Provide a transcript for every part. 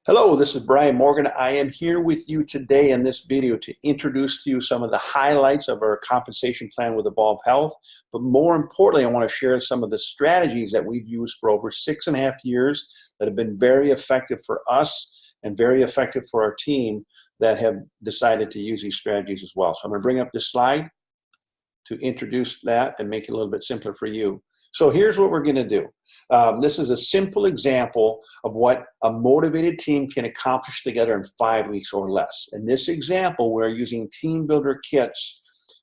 Hello, this is Brian Morgan. I am here with you today in this video to introduce to you some of the highlights of our compensation plan with Evolve Health. But more importantly, I want to share some of the strategies that we've used for over 6.5 years that have been very effective for us and very effective for our team that have decided to use these strategies as well. So I'm going to bring up this slide to introduce that and make it a little bit simpler for you. So here's what we're going to do. This is a simple example of what a motivated team can accomplish together in 5 weeks or less. In this example, we're using team builder kits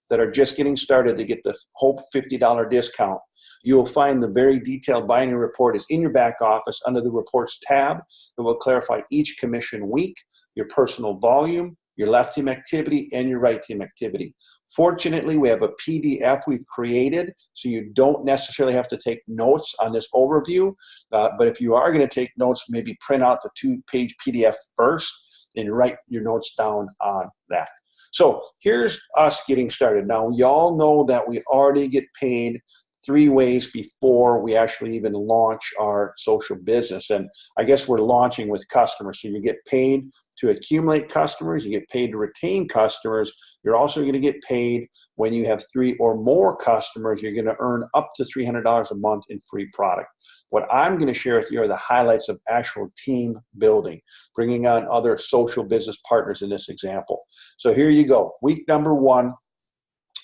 that are just getting started to get the Hope $50 discount. You'll find the very detailed binary report is in your back office under the reports tab. It will clarify each commission week, your personal volume, your left team activity, and your right team activity. Fortunately, we have a PDF we've created, so you don't necessarily have to take notes on this overview. But if you are going to take notes, maybe print out the 2-page PDF first and write your notes down on that. So here's us getting started. Now, y'all know that we already get paid 3 ways before we actually even launch our social business. And I guess we're launching with customers. So you get paid to accumulate customers, you get paid to retain customers. You're also going to get paid when you have 3 or more customers. You're going to earn up to $300 a month in free product. What I'm going to share with you are the highlights of actual team building, bringing on other social business partners in this example. So here you go. Week number 1.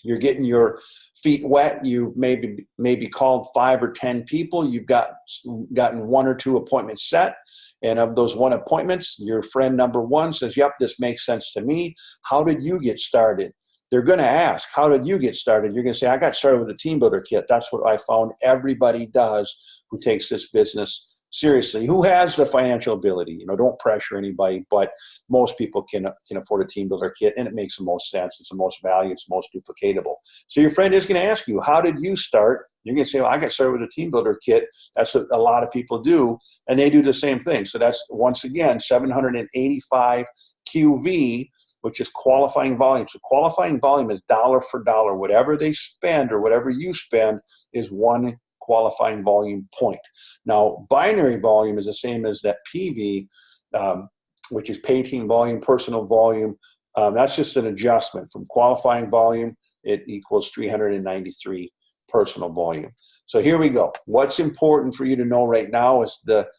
You're getting your feet wet. You've maybe called 5 or 10 people. You've gotten 1 or 2 appointments set. And of those 1 appointments, your friend number 1 says, yep, this makes sense to me. How did you get started? They're going to ask, how did you get started? You're going to say, I got started with a team builder kit. That's what I found everybody does who takes this business seriously, who has the financial ability. You know, don't pressure anybody, but most people can afford a team builder kit, and it makes the most sense. It's the most value. It's the most duplicatable. So your friend is going to ask you, how did you start? You're going to say, well, I got started with a team builder kit. That's what a lot of people do, and they do the same thing. So that's, once again, 785 QV, which is qualifying volume. So qualifying volume is dollar for dollar. Whatever they spend or whatever you spend is 1 qualifying volume point. Now, binary volume is the same as that PV, which is pay team volume, personal volume. That's just an adjustment. From qualifying volume, it equals 393 personal volume. So here we go. What's important for you to know right now is the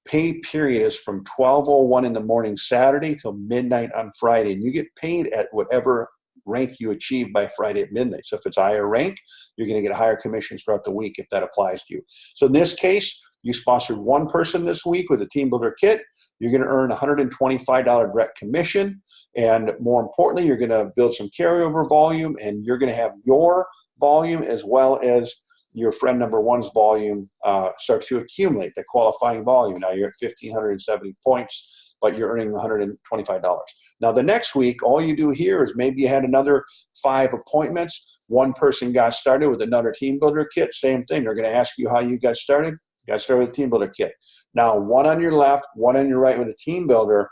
pay period is from 12:01 in the morning Saturday till midnight on Friday, and you get paid at whatever rank you achieve by Friday at midnight. So if it's a higher rank, you're going to get higher commissions throughout the week if that applies to you. So in this case, you sponsored 1 person this week with a team builder kit. You're going to earn $125 direct commission. And more importantly, you're going to build some carryover volume, and you're going to have your volume as well as your friend number 1's volume start to accumulate, the qualifying volume. Now you're at 1,570 points, but you're earning $125. Now the next week, all you do here is maybe you had another 5 appointments. 1 person got started with another team builder kit. Same thing. They're going to ask you how you got started. You got started with a team builder kit. Now 1 on your left, 1 on your right with a team builder.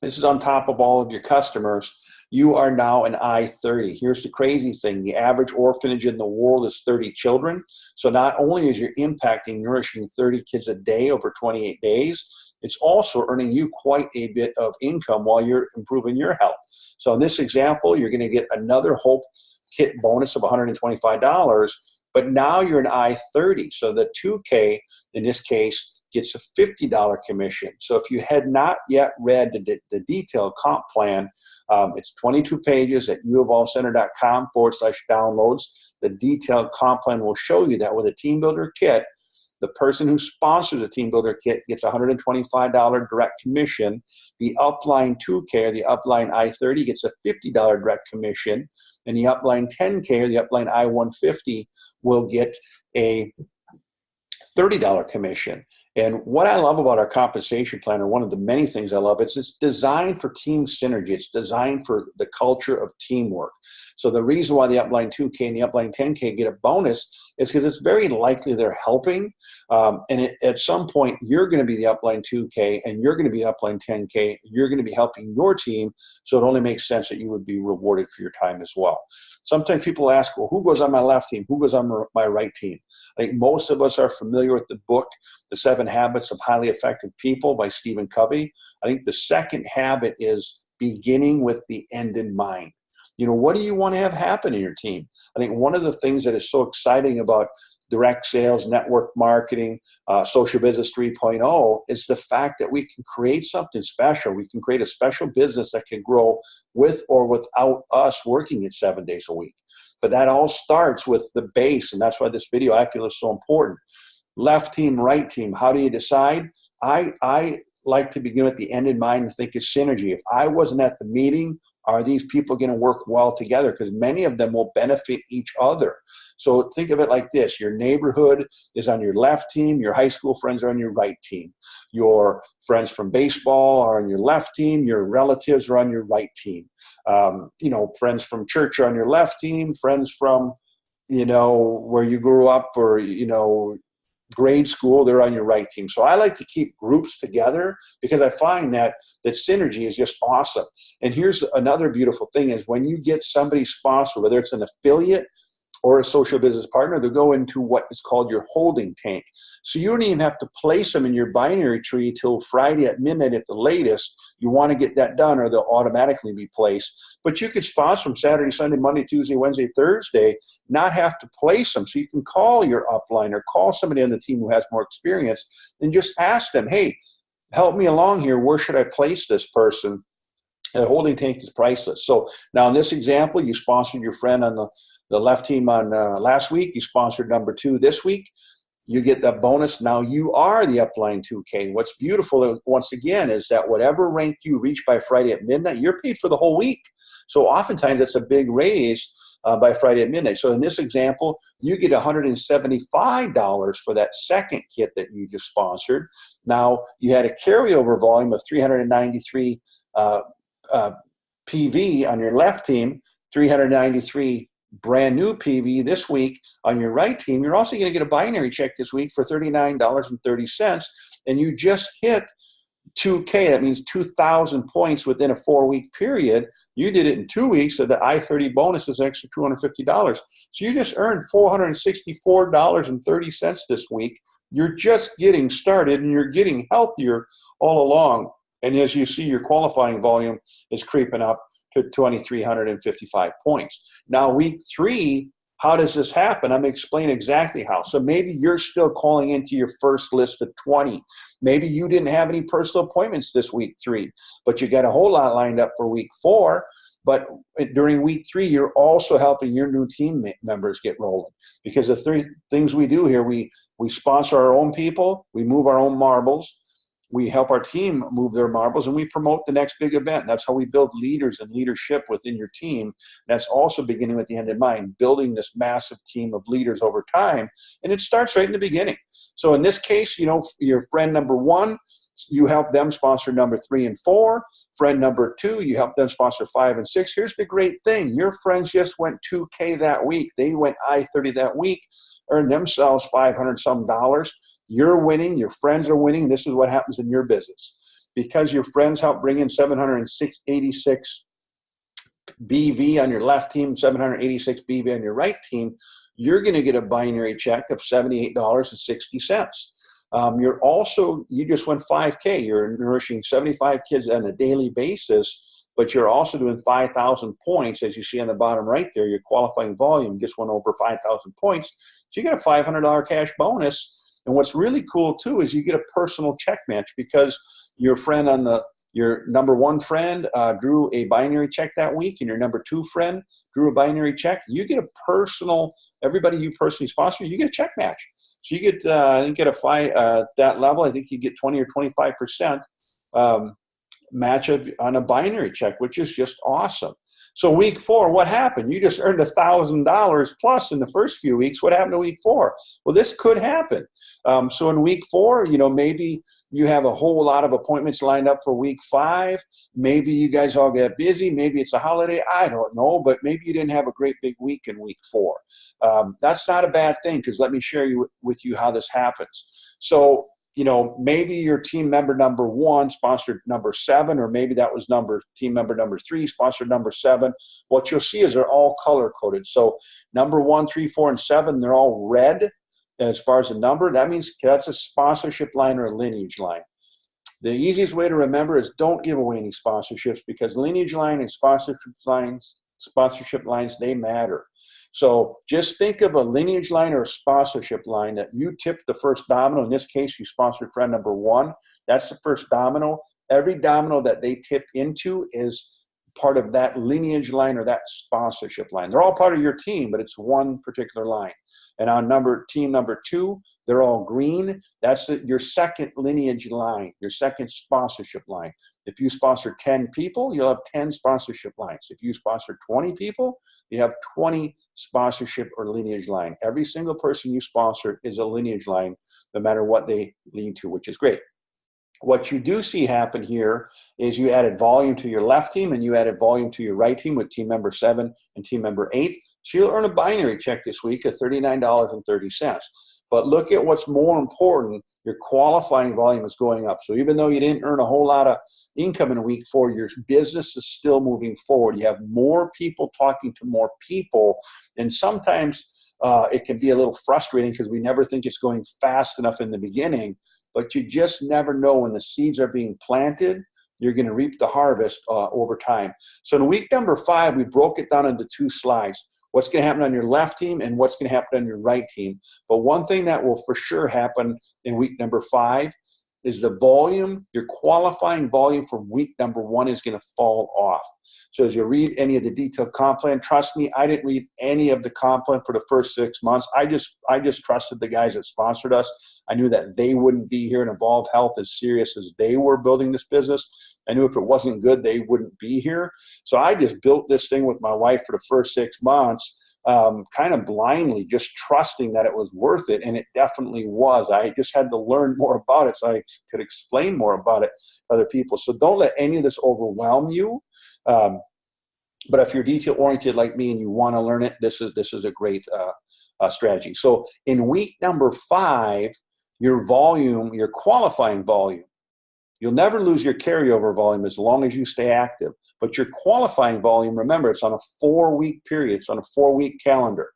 This is on top of all of your customers. You are now an I-30. Here's the crazy thing. The average orphanage in the world is 30 children. So not only is you're impacting, nourishing 30 kids a day over 28 days, it's also earning you quite a bit of income while you're improving your health. So in this example, you're going to get another Hope kit bonus of $125, but now you're an I-30. So the 2K, in this case, gets a $50 commission. So if you had not yet read the detailed comp plan, it's 22 pages at uofallcenter.com/downloads. The detailed comp plan will show you that with a team builder kit, the person who sponsors a team builder kit gets $125 direct commission. The upline 2K or the upline I-30 gets a $50 direct commission, and the upline 10K or the upline I-150 will get a $30 commission. And what I love about our compensation plan, or one of the many things I love, it's designed for team synergy. It's designed for the culture of teamwork. So the reason why the upline 2K and the upline 10K get a bonus is because it's very likely they're helping. At some point, you're going to be the upline 2K and you're going to be upline 10K. You're going to be helping your team. So it only makes sense that you would be rewarded for your time as well. Sometimes people ask, well, who goes on my left team? Who goes on my right team? I think most of us are familiar with the book, The 7 7 Habits of Highly Effective People by Stephen Covey. I think the second habit is beginning with the end in mind. You know, what do you want to have happen in your team? I think one of the things that is so exciting about direct sales, network marketing, social business 3.0 is the fact that we can create something special. We can create a special business that can grow with or without us working it 7 days a week. But that all starts with the base, and that's why this video I feel is so important. Left team, right team, how do you decide? I like to begin with the end in mind and think of synergy. If I wasn't at the meeting, are these people going to work well together? Because many of them will benefit each other. So think of it like this. Your neighborhood is on your left team. Your high school friends are on your right team. Your friends from baseball are on your left team. Your relatives are on your right team. You know, friends from church are on your left team. Friends from, you know, where you grew up, or, you know, grade school, they're on your right team. So I like to keep groups together because I find that synergy is just awesome. And here's another beautiful thing is when you get somebody sponsored, whether it's an affiliate or a social business partner, they go into what is called your holding tank. So you don't even have to place them in your binary tree till Friday at midnight at the latest. You want to get that done or they'll automatically be placed. But you could sponsor them Saturday, Sunday, Monday, Tuesday, Wednesday, Thursday, not have to place them. So you can call your upline or call somebody on the team who has more experience and just ask them, hey, help me along here. Where should I place this person? The holding tank is priceless. So now in this example, you sponsored your friend on the left team on last week. You sponsored number 2 this week. You get that bonus. Now you are the upline 2K. What's beautiful, once again, is that whatever rank you reach by Friday at midnight, you're paid for the whole week. So oftentimes it's a big raise by Friday at midnight. So in this example, you get $175 for that second kit that you just sponsored. Now you had a carryover volume of 393 PV on your left team, 393 brand new PV this week on your right team. You're also going to get a binary check this week for $39.30, and you just hit 2K. That means 2,000 points within a 4-week period. You did it in 2 weeks, so the I-30 bonus is an extra $250. So you just earned $464.30 this week. You're just getting started, and you're getting healthier all along. And as you see, your qualifying volume is creeping up to 2,355 points. Now, week 3, how does this happen? I'm going to explain exactly how. So maybe you're still calling into your first list of 20. Maybe you didn't have any personal appointments this week 3, but you got a whole lot lined up for week 4. But during week 3, you're also helping your new team members get rolling. Because the 3 things we do here, we sponsor our own people, we move our own marbles, we help our team move their marbles, and we promote the next big event. That's how we build leaders and leadership within your team. That's also beginning with the end in mind, building this massive team of leaders over time. And it starts right in the beginning. So in this case, you know, your friend number 1, you help them sponsor number 3 and 4. Friend number 2, you help them sponsor 5 and 6. Here's the great thing. Your friends just went 2K that week. They went I-30 that week, earned themselves $500 some. You're winning. Your friends are winning. This is what happens in your business. Because your friends help bring in 786 BV on your left team, 786 BV on your right team, you're going to get a binary check of $78.60. You just went 5K. You're nourishing 75 kids on a daily basis, but you're also doing 5,000 points. As you see on the bottom right there, your qualifying volume just went over 5,000 points. So you get a $500 cash bonus. And what's really cool too is you get a personal check match because your friend your number 1 friend drew a binary check that week, and your number 2 friend drew a binary check. You get a personal, everybody you personally sponsor, you get a check match. So you get, I think at that level, I think you get 20 or 25% match on a binary check, which is just awesome. So week 4, what happened? You just earned $1,000 plus in the first few weeks. What happened to week 4? Well, this could happen. So in week 4, you know, maybe you have a whole lot of appointments lined up for week 5. Maybe you guys all get busy. Maybe it's a holiday. I don't know. But maybe you didn't have a great big week in week 4. That's not a bad thing, because let me share with you how this happens. So, you know, maybe your team member number 1 sponsored number 7, or maybe that was team member number 3 sponsored number 7. What you'll see is they're all color coded. So number 1, 3, 4, and 7, they're all red. as far as the number, that means that's a sponsorship line or a lineage line. The easiest way to remember is don't give away any sponsorships, because lineage line and sponsorship lines, they matter. So just think of a lineage line or a sponsorship line that you tipped the first domino. In this case, you sponsored friend number 1. That's the first domino. Every domino that they tip into is part of that lineage line or that sponsorship line. They're all part of your team, but it's one particular line. And on team number 2, they're all green. That's your second lineage line, your second sponsorship line. If you sponsor 10 people, you'll have 10 sponsorship lines. If you sponsor 20 people, you have 20 sponsorship or lineage line. Every single person you sponsor is a lineage line, no matter what they lead to, which is great. What you do see happen here is you added volume to your left team and you added volume to your right team with team member 7 and team member 8. So you'll earn a binary check this week of $39.30. But look at what's more important. Your qualifying volume is going up. So even though you didn't earn a whole lot of income in week 4, your business is still moving forward. You have more people talking to more people. And sometimes it can be a little frustrating because we never think it's going fast enough in the beginning. But you just never know when the seeds are being planted. You're going to reap the harvest over time. So in week number 5, we broke it down into 2 slides. What's going to happen on your left team and what's going to happen on your right team. But one thing that will for sure happen in week number 5 is the volume, your qualifying volume from week number 1 is going to fall off. So as you read any of the detailed comp plan, trust me, I didn't read any of the comp plan for the first 6 months. I just trusted the guys that sponsored us. I knew that they wouldn't be here and Evolve Health as serious as they were building this business. I knew if it wasn't good, they wouldn't be here. So I just built this thing with my wife for the first 6 months, kind of blindly, just trusting that it was worth it, and it definitely was. I just had to learn more about it so I could explain more about it to other people. So don't let any of this overwhelm you. But if you're detail-oriented like me and you want to learn it, this is a great strategy. So in week number 5, your volume, your qualifying volume, you'll never lose your carryover volume as long as you stay active. But your qualifying volume, remember, it's on a 4-week period. It's on a 4-week calendar.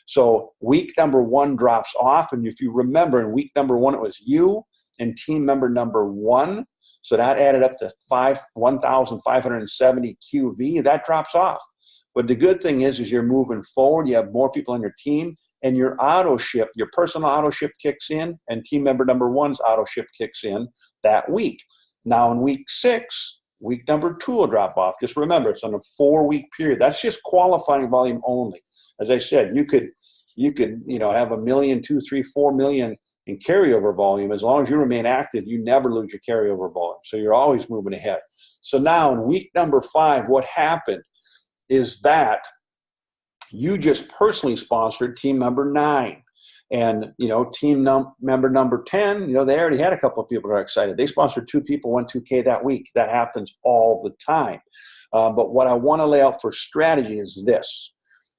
So week number 1 drops off. And if you remember, in week number 1, it was you and team member number 1. So that added up to 1,570 QV. That drops off. But the good thing is you're moving forward. You have more people on your team. And your auto ship, your personal auto ship kicks in, and team member number 1's auto ship kicks in that week. Now in week 6, week number 2 will drop off. Just remember, it's on a 4-week period. That's just qualifying volume only. As I said, you could have 1 million, 2, 3, 4 million in carryover volume. As long as you remain active, you never lose your carryover volume. So you're always moving ahead. So now in week number 5, what happened is that you just personally sponsored team member 9. And, member number 10, they already had a couple of people that are excited. They sponsored 2 people, won 2K that week. That happens all the time. But what I want to lay out for strategy is this.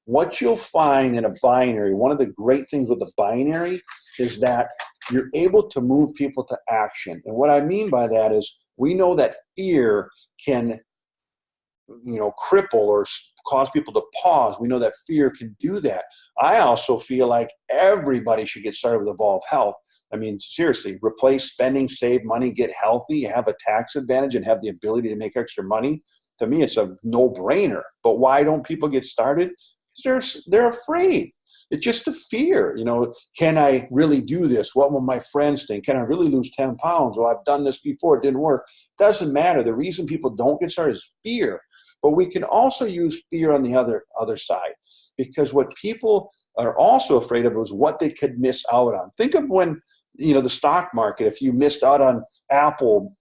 What you'll find in a binary, one of the great things with a binary is that you're able to move people to action. And what I mean by that is we know that fear can, cripple or cause people to pause. We know that fear can do that. I also feel like everybody should get started with Evolve Health. I mean, seriously, replace spending, save money, get healthy, have a tax advantage, and have the ability to make extra money. To me, it's a no-brainer. But why don't people get started? Because they're afraid. It's just a fear. Can I really do this? What will my friends think? Can I really lose 10 pounds? Well, I've done this before. It didn't work. Doesn't matter. The reason people don't get started is fear. But we can also use fear on the other side, because what people are also afraid of is what they could miss out on. Think of when, the stock market, if you missed out on Apple,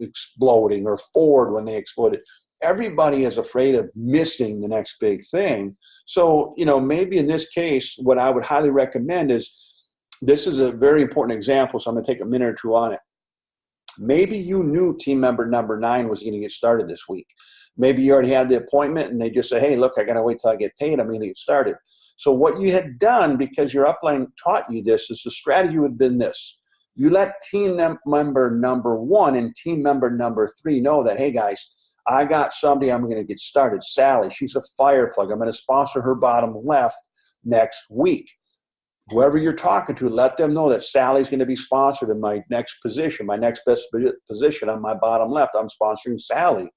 exploding, or Ford when they exploded. Everybody is afraid of missing the next big thing. So, maybe in this case, what I would highly recommend is, this is a very important example, so I'm going to take a minute or 2 on it. Maybe you knew team member number 9 was going to get started this week. Maybe you already had the appointment and they just say, hey, look, I got to wait till I get paid. I'm going to get started. So what you had done, because your upline taught you this, is the strategy would have been this. You let team member number 1 and team member number 3 know that, hey, guys, I got somebody I'm going to get started. Sally, she's a fire plug. I'm going to sponsor her bottom left next week. whoever you're talking to, let them know that Sally's going to be sponsored in my next position, my next best position on my bottom left. I'm sponsoring Sally.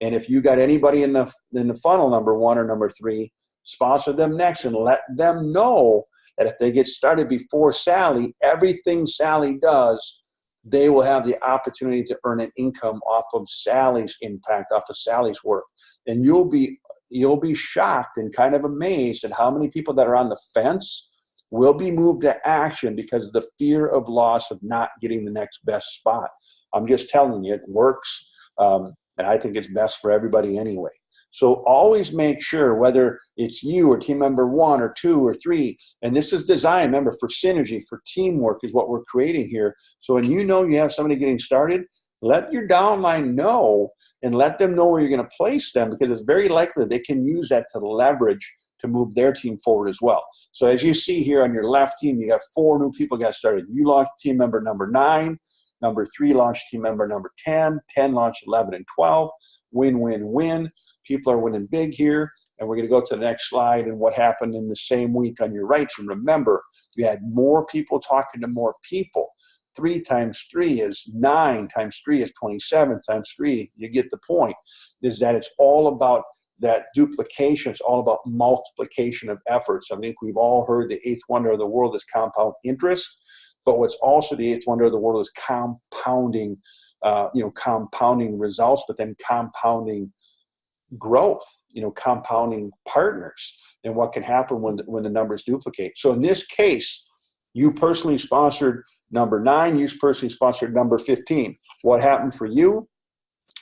And if you got anybody in the funnel, number 1 or number 3, sponsor them next and let them know that if they get started before Sally, everything Sally does, they will have the opportunity to earn an income off of Sally's impact, off of Sally's work. And you'll be shocked and kind of amazed at how many people that are on the fence will be moved to action because of the fear of loss of not getting the next best spot. I'm just telling you, it works. And I think it's best for everybody anyway. So always make sure, whether it's you or team member 1 or 2 or 3, and this is designed, remember, for synergy, for teamwork is what we're creating here. So when you know you have somebody getting started, let your downline know and let them know where you're going to place them, because it's very likely they can use that to leverage to move their team forward as well. So as you see here on your left team, you got 4 new people got started. You launched team member number 9. Number 3 launched team member number 10. 10 launched 11 and 12. Win, win, win. People are winning big here. And we're going to go to the next slide and what happened in the same week on your right. And remember, you had more people talking to more people. 3 times 3 is 9, times 3 is 27, times 3, you get the point, is that it's all about that duplication. It's all about multiplication of efforts. I think we've all heard the 8th wonder of the world is compound interest. But what's also the 8th wonder of the world is compounding, compounding results, but then compounding growth, compounding partners, and what can happen when the numbers duplicate. So in this case, you personally sponsored number 9, you personally sponsored number 15. What happened for you?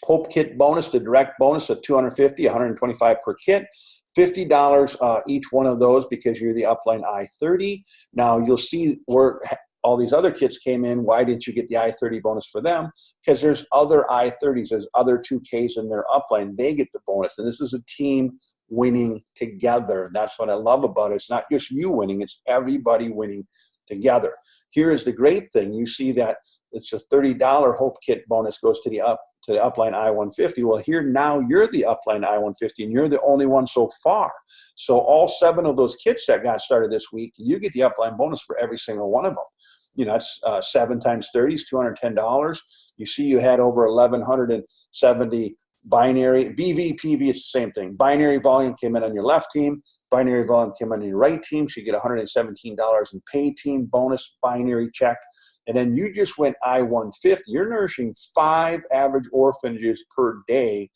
Hope Kit bonus, the direct bonus of $250, $125 per kit. $50 each one of those because you're the upline I-30. Now you'll see where all these other kits came in. Why didn't you get the I-30 bonus for them? Because there's other I-30s, there's other 2Ks in their upline. They get the bonus. And this is a team winning together. That's what I love about it. It's not just you winning, it's everybody winning together. Here is the great thing. You see that it's a $30 Hope Kit bonus goes to the upline I-150. Well, here now you're the upline I-150, and you're the only one so far. So all 7 of those kits that got started this week, you get the upline bonus for every single one of them. That's 7 times 30 is $210. You see you had over 1,170 binary, BV, PV, it's the same thing. Binary volume came in on your left team. Binary volume came in on your right team. So you get $117 in pay team bonus binary check. And then you just went I-150. You're nourishing 5 average orphanages per day,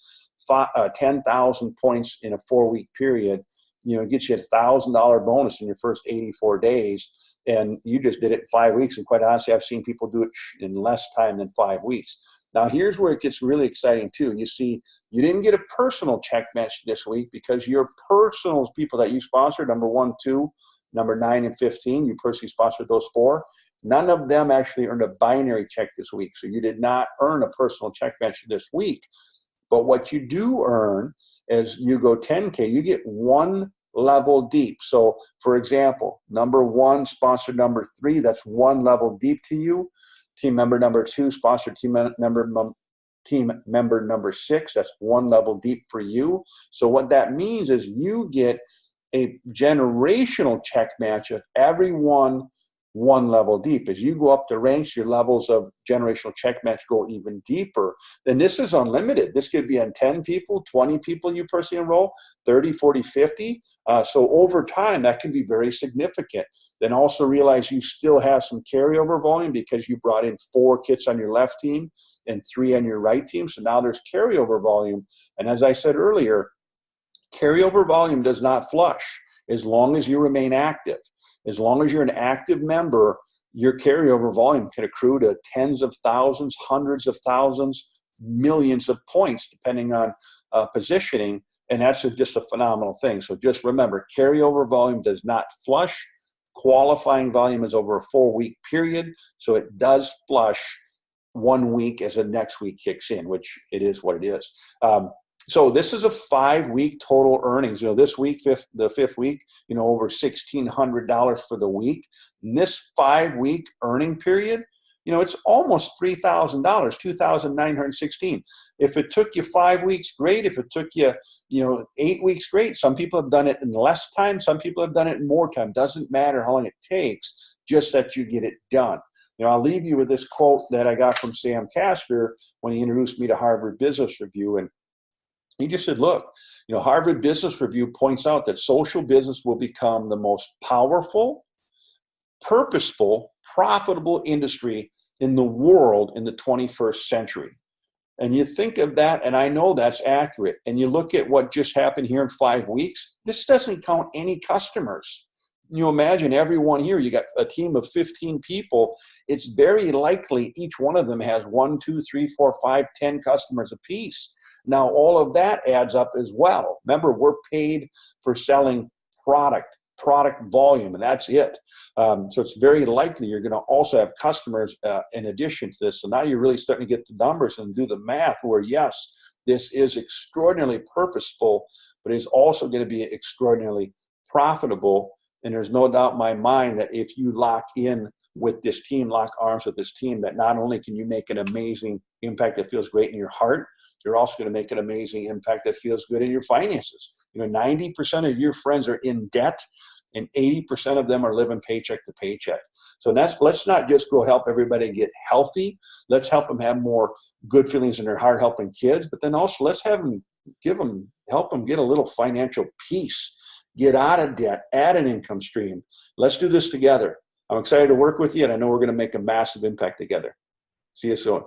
10,000 points in a 4-week period. It gets you a $1,000 bonus in your first 84 days. And you just did it in 5 weeks. And quite honestly, I've seen people do it in less time than 5 weeks. Now, here's where it gets really exciting, too. You see, you didn't get a personal check match this week because your personal people that you sponsored, number 1, 2, number 9, and 15, you personally sponsored those 4. None of them actually earned a binary check this week. So you did not earn a personal check match this week. But what you do earn is you go 10K, you get 1 level deep. So, for example, number 1 sponsored number 3, that's 1 level deep to you. Team member number 2 sponsored team member number 6, that's 1 level deep for you. So what that means is you get a generational check match of everyone 1 level deep. As you go up the ranks, your levels of generational check match go even deeper. Then this is unlimited. This could be on 10 people, 20 people you personally enroll, 30, 40, 50. So over time, that can be very significant. Then also realize you still have some carryover volume because you brought in 4 kits on your left team and 3 on your right team. So now there's carryover volume. And as I said earlier, carryover volume does not flush as long as you remain active. As long as you're an active member, your carryover volume can accrue to tens of thousands, hundreds of thousands, millions of points, depending on positioning. And that's just a phenomenal thing. So just remember, carryover volume does not flush. Qualifying volume is over a 4-week period. So it does flush 1 week as the next week kicks in, which it is what it is. So this is a 5-week total earnings. This week, the 5th week, over $1,600 for the week. In this 5-week earning period, it's almost $3,000, $2,916. If it took you 5 weeks, great. If it took you, 8 weeks, great. Some people have done it in less time. Some people have done it in more time. Doesn't matter how long it takes, just that you get it done. I'll leave you with this quote that I got from Sam Castor when he introduced me to Harvard Business Review. And he just said, look, Harvard Business Review points out that social business will become the most powerful, purposeful, profitable industry in the world in the 21st century. And you think of that, and I know that's accurate, and you look at what just happened here in 5 weeks, this doesn't count any customers. Imagine everyone here, you got a team of 15 people. It's very likely each one of them has 1, 2, 3, 4, 5, 10 customers apiece. Now, all of that adds up as well. Remember, we're paid for selling product volume, and that's it. So it's very likely you're going to also have customers in addition to this. So now you're really starting to get the numbers and do the math where, yes, this is extraordinarily purposeful, but it's also going to be extraordinarily profitable. And there's no doubt in my mind that if you lock in with this team, lock arms with this team, that not only can you make an amazing impact that feels great in your heart, you're also going to make an amazing impact that feels good in your finances. 90% of your friends are in debt, and 80% of them are living paycheck to paycheck. So let's not just go help everybody get healthy. Let's help them have more good feelings in their heart helping kids, but then also let's help them get a little financial peace. Get out of debt, add an income stream. Let's do this together. I'm excited to work with you, and I know we're going to make a massive impact together. See you soon.